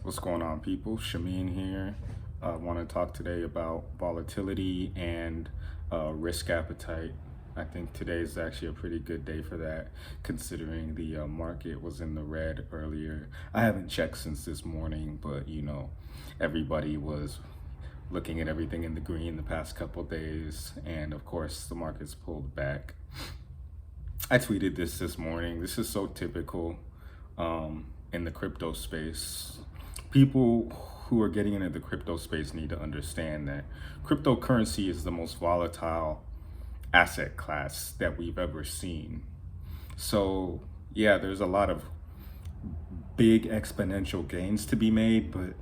What's going on, people? Shameen here. I want to talk today about volatility and risk appetite. I think today is actually a pretty good day for that, considering the market was in the red earlier. I haven't checked since this morning, but everybody was looking at everything in the green the past couple days, and of course, the market's pulled back. I tweeted this morning. This is so typical in the crypto space. People who are getting into the crypto space need to understand that cryptocurrency is the most volatile asset class that we've ever seen. So, yeah, there's a lot of big exponential gains to be made, but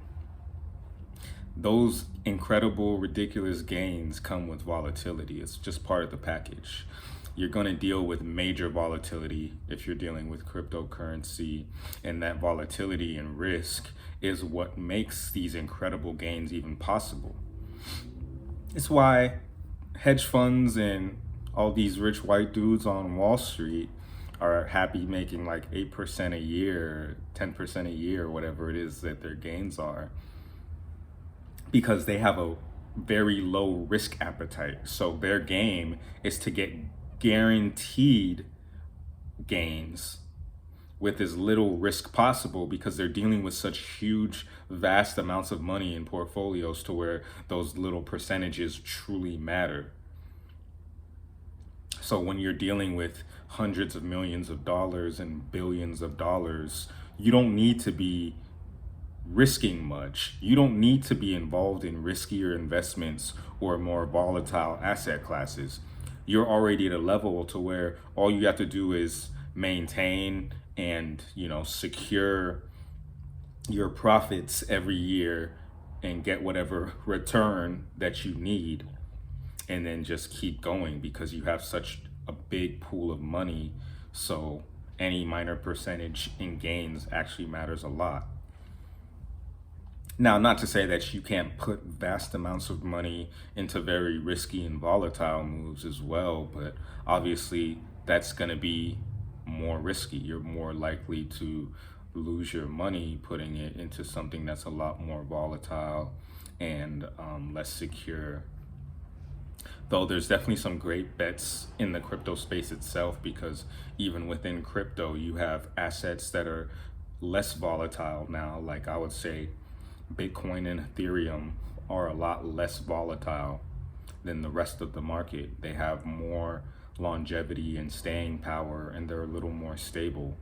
those incredible, ridiculous gains come with volatility. It's just part of the package. You're going to deal with major volatility if you're dealing with cryptocurrency, and that volatility and risk is what makes these incredible gains even possible. It's why hedge funds and all these rich white dudes on Wall Street are happy making like 8% a year, 10% a year, whatever it is that their gains are, because they have a very low risk appetite. So their game is to get guaranteed gains with as little risk possible, because they're dealing with such huge, vast amounts of money in portfolios to where those little percentages truly matter. So when you're dealing with hundreds of millions of dollars and billions of dollars, you don't need to be risking much. You don't need to be involved in riskier investments or more volatile asset classes. You're already at a level to where all you have to do is maintain and secure your profits every year and get whatever return that you need, and then just keep going because you have such a big pool of money. So any minor percentage in gains actually matters a lot. Now, not to say that you can't put vast amounts of money into very risky and volatile moves as well, but obviously that's going to be more risky. You're more likely to lose your money putting it into something that's a lot more volatile and less secure. Though there's definitely some great bets in the crypto space itself, because even within crypto, you have assets that are less volatile now. Like I would say Bitcoin and Ethereum are a lot less volatile than the rest of the market. They have more longevity and staying power, and they're a little more stable.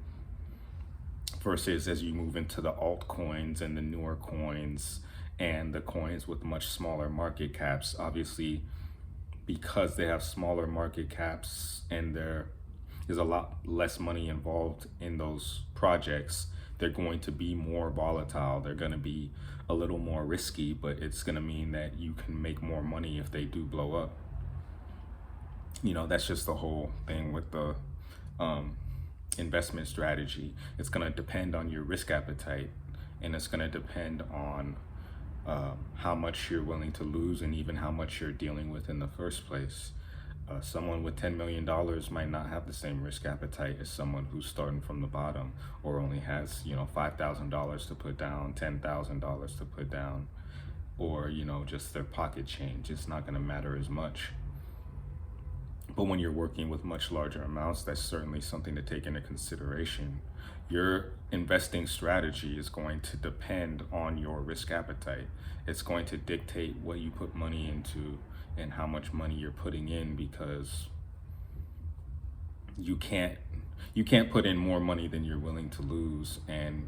Versus as you move into the altcoins and the newer coins and the coins with much smaller market caps, obviously because they have smaller market caps and there is a lot less money involved in those projects, they're going to be more volatile. They're going to be a little more risky, but it's going to mean that you can make more money if they do blow up. That's just the whole thing with the investment strategy. It's going to depend on your risk appetite, and it's going to depend on how much you're willing to lose and even how much you're dealing with in the first place. Someone with $10 million might not have the same risk appetite as someone who's starting from the bottom, or only has, $5,000 to put down, $10,000 to put down, or, just their pocket change. It's not going to matter as much. But when you're working with much larger amounts, that's certainly something to take into consideration. Your investing strategy is going to depend on your risk appetite. It's going to dictate what you put money into and how much money you're putting in, because you can't put in more money than you're willing to lose, and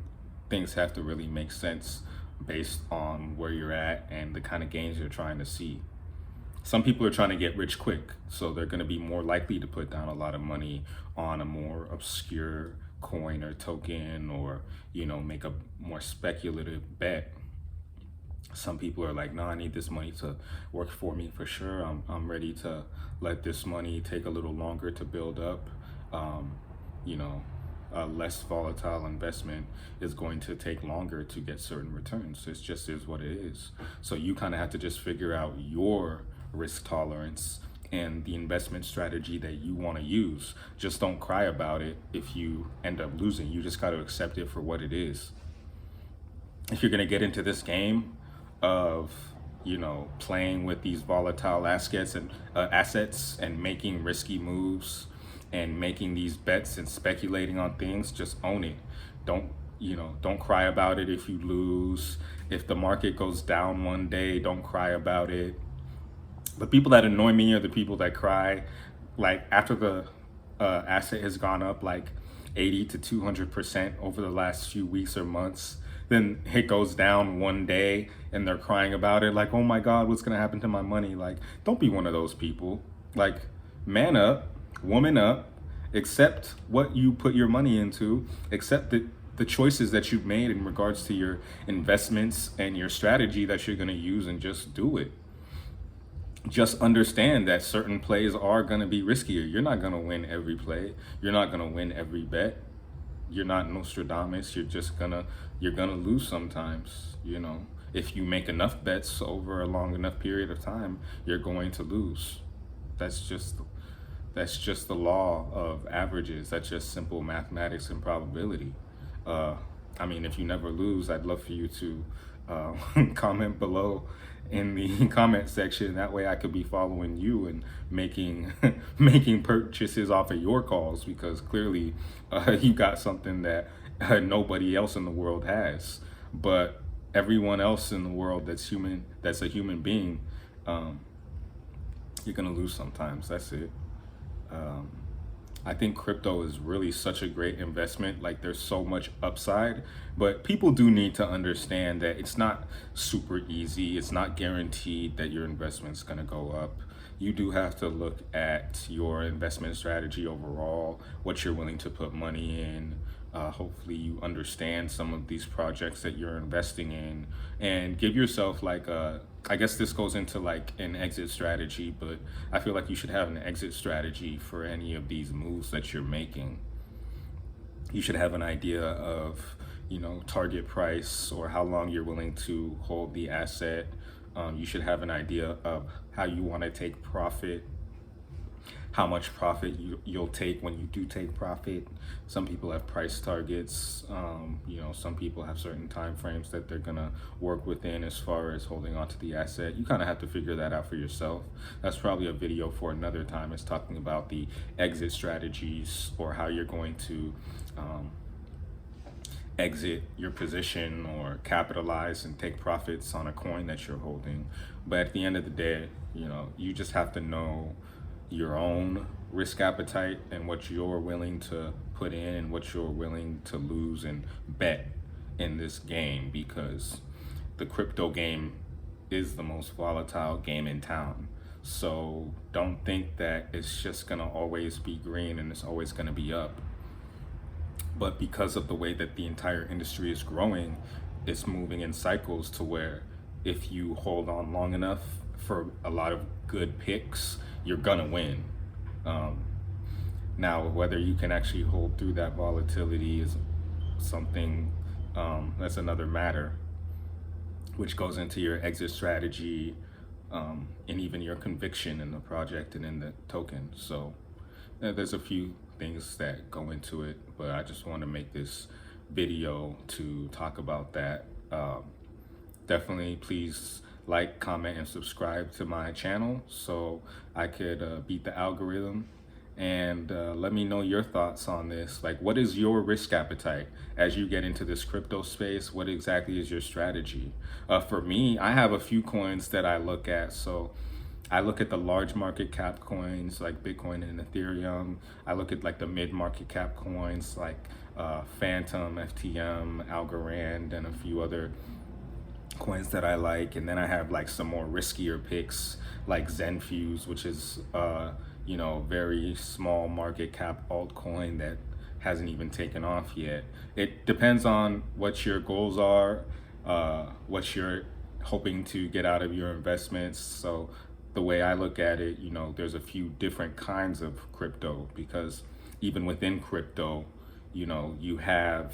things have to really make sense based on where you're at and the kind of gains you're trying to see. Some people are trying to get rich quick, so they're going to be more likely to put down a lot of money on a more obscure coin or token, or make a more speculative bet. Some people are like, no, I need this money to work for me for sure. I'm ready to let this money take a little longer to build up. A less volatile investment is going to take longer to get certain returns. It just is what it is. So you kind of have to just figure out your risk tolerance and the investment strategy that you want to use. Just don't cry about it if you end up losing. You just got to accept it for what it is. if you're going to get into this game of, playing with these volatile assets and making risky moves and making these bets and speculating on things, just own it. Don't, don't cry about it if you lose. If the market goes down one day, don't cry about it. The people that annoy me are the people that cry like after the asset has gone up like 80 to 200% over the last few weeks or months. Then it goes down one day and they're crying about it like, oh my God, what's going to happen to my money? Like, don't be one of those people. Like, man up, woman up, accept what you put your money into, accept the choices that you've made in regards to your investments and your strategy that you're going to use, and just do it. Just understand that certain plays are going to be riskier. You're not going to win every play. You're not going to win every bet. You're not Nostradamus. You're going to lose sometimes. If you make enough bets over a long enough period of time, you're going to lose. That's just the law of averages. That's just simple mathematics and probability. If you never lose, I'd love for you to comment below in the comment section. That way I could be following you and making making purchases off of your calls, because clearly you got something that nobody else in the world has. But everyone else in the world that's a human being, you're gonna lose sometimes. That's it. I think crypto is really such a great investment. Like, there's so much upside, but people do need to understand that it's not super easy. It's not guaranteed that your investment's going to go up. You do have to look at your investment strategy overall, what you're willing to put money in. Hopefully you understand some of these projects that you're investing in, and give yourself I guess this goes into like an exit strategy, but I feel like you should have an exit strategy for any of these moves that you're making. You should have an idea of, target price, or how long you're willing to hold the asset. You should have an idea of how you want to take profit, how much profit you'll take when you do take profit. Some people have price targets. Some people have certain time frames that they're gonna work within as far as holding on to the asset. You kind of have to figure that out for yourself. That's probably a video for another time. It's talking about the exit strategies, or how you're going to exit your position or capitalize and take profits on a coin that you're holding. But at the end of the day, you just have to know your own risk appetite and what you're willing to put in and what you're willing to lose and bet in this game, because the crypto game is the most volatile game in town. So don't think that it's just gonna always be green and it's always gonna be up. But because of the way that the entire industry is growing, it's moving in cycles to where if you hold on long enough for a lot of good picks, you're gonna win. Now, whether you can actually hold through that volatility is something, that's another matter, which goes into your exit strategy, and even your conviction in the project and in the token. So there's a few things that go into it, but I just want to make this video to talk about that. Definitely please like, comment, and subscribe to my channel so I could beat the algorithm. And let me know your thoughts on this. Like, what is your risk appetite as you get into this crypto space? What exactly is your strategy? For me, I have a few coins that I look at. So I look at the large market cap coins like Bitcoin and Ethereum. I look at like the mid market cap coins like Phantom, FTM, Algorand, and a few other coins that I like. And then I have like some more riskier picks like Zenfuse, which is very small market cap altcoin that hasn't even taken off yet. It depends on what your goals are, what you're hoping to get out of your investments. So the way I look at it, there's a few different kinds of crypto, because even within crypto, you have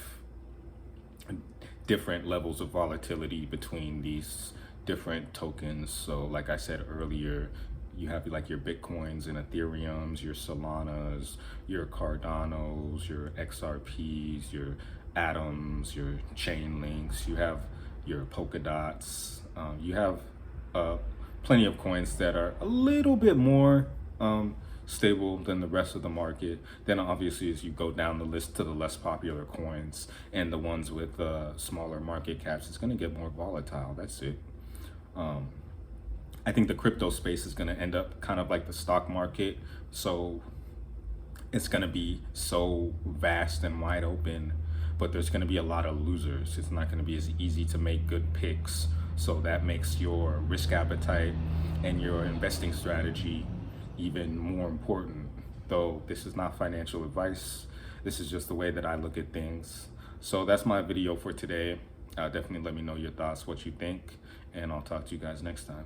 different levels of volatility between these different tokens. So like I said earlier, you have like your Bitcoins and Ethereums, your Solanas, your Cardanos, your XRPs, your Atoms, your Chainlinks. You have your polka dots. You have plenty of coins that are a little bit more stable than the rest of the market. Then obviously as you go down the list to the less popular coins and the ones with smaller market caps, it's going to get more volatile. That's it. I think the crypto space is going to end up kind of like the stock market. So it's going to be so vast and wide open, but there's going to be a lot of losers. It's not going to be as easy to make good picks. So that makes your risk appetite and your investing strategy even more important. Though this is not financial advice, this is just the way that I look at things. So that's my video for today. Definitely let me know your thoughts, what you think, and I'll talk to you guys next time.